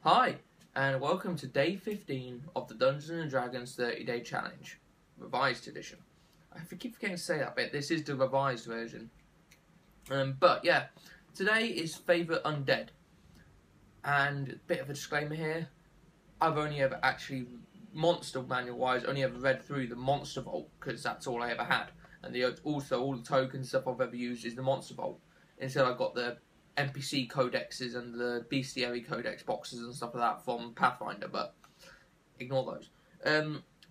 Hi, and welcome to day 15 of the Dungeons & Dragons 30-day challenge, revised edition. I keep forgetting to say that bit. This is the revised version. But yeah, today is favourite Undead. And a bit of a disclaimer here, I've only ever actually, monster manual-wise, only ever read through the Monster Vault, because that's all I ever had. And also, all the tokens stuff I've ever used is the Monster Vault. Instead, I've got the NPC codexes and the bestiary codex boxes and stuff like that from Pathfinder, but ignore those.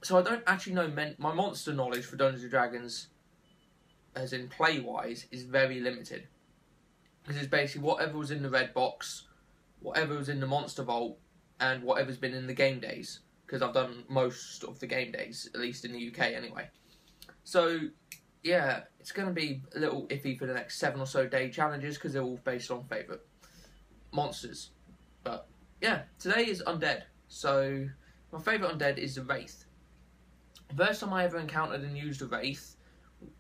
So I don't actually know, my monster knowledge for Dungeons & Dragons, as in play-wise, is very limited. Because it's basically whatever was in the red box, whatever was in the Monster Vault, and whatever's been in the game days. Because I've done most of the game days, at least in the UK anyway. So yeah, it's going to be a little iffy for the next 7 or so day challenges because they're all based on favourite monsters. But yeah, today is Undead. So my favourite Undead is the Wraith. The first time I ever encountered and used a Wraith,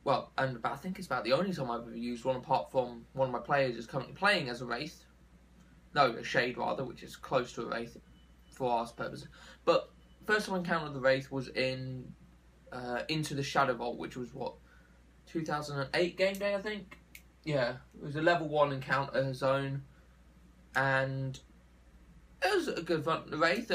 well, and I think it's about the only time I've ever used one apart from one of my players is currently playing as a Wraith. No, a Shade rather, which is close to a Wraith for our purposes. But first time I encountered the Wraith was in Into the Shadow Vault, which was what, 2008 game day, I think. Yeah, it was a level 1 encounter zone, and it was a good fun. The Wraith,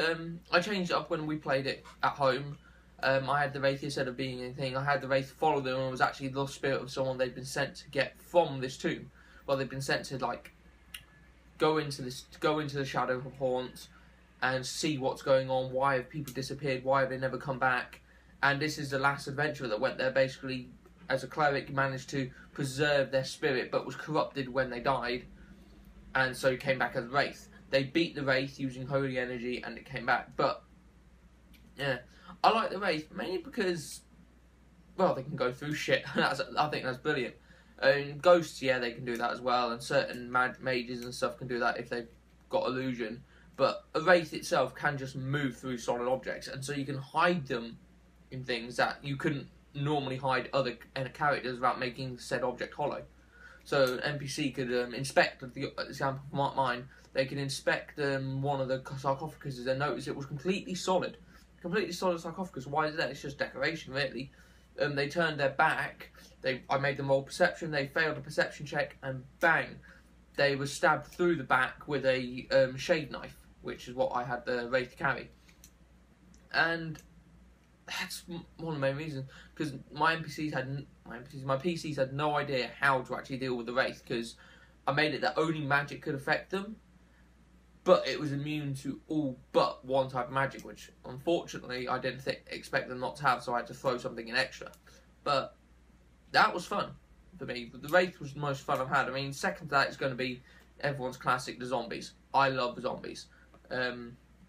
I changed it up when we played it at home. I had the Wraith, instead of being anything, I had the Wraith follow them, and it was actually the spirit of someone they'd been sent to get from this tomb. Well, they'd been sent to like go into the Shadow of Haunt and see what's going on. Why have people disappeared? Why have they never come back? And this is the last adventurer that went there basically as a cleric, managed to preserve their spirit but was corrupted when they died, and so came back as a Wraith. They beat the Wraith using holy energy and it came back. But yeah, I like the Wraith mainly because, well, they can go through shit. I think that's brilliant. Ghosts, yeah, they can do that as well, and certain mages and stuff can do that if they've got illusion. But a Wraith itself can just move through solid objects, and so you can hide them in things that you couldn't normally hide other characters without making said object hollow. So an NPC could inspect, the example from mine, they could inspect one of the sarcophaguses and notice it was completely solid sarcophagus. Why is that? It's just decoration, really. They turned their back, I made them roll perception, they failed a perception check, and bang, they were stabbed through the back with a shade knife, which is what I had the Wraith carry. And that's one of the main reasons, because my PCs had no idea how to actually deal with the Wraith, because I made it that only magic could affect them, but it was immune to all but one type of magic, which unfortunately I didn't expect them not to have, so I had to throw something in extra. But that was fun for me. The Wraith was the most fun I've had. I mean, second to that is going to be everyone's classic, the zombies. I love the zombies.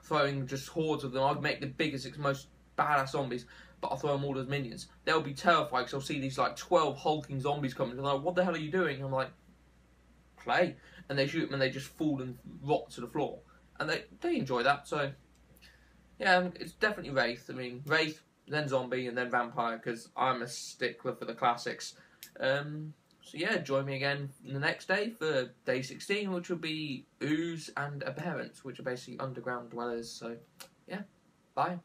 Throwing just hordes of them. I'd make the biggest, most badass zombies, but I'll throw them all as minions. They'll be terrified because I'll see these like 12 hulking zombies coming, and they're like, what the hell are you doing? And I'm like, play. And they shoot them and they just fall and rot to the floor. And they enjoy that, so yeah, it's definitely Wraith. I mean, Wraith, then Zombie, and then Vampire, because I'm a stickler for the classics. So yeah, join me again the next day for day 16, which will be Ooze and Aberrants, which are basically underground dwellers. So yeah, bye.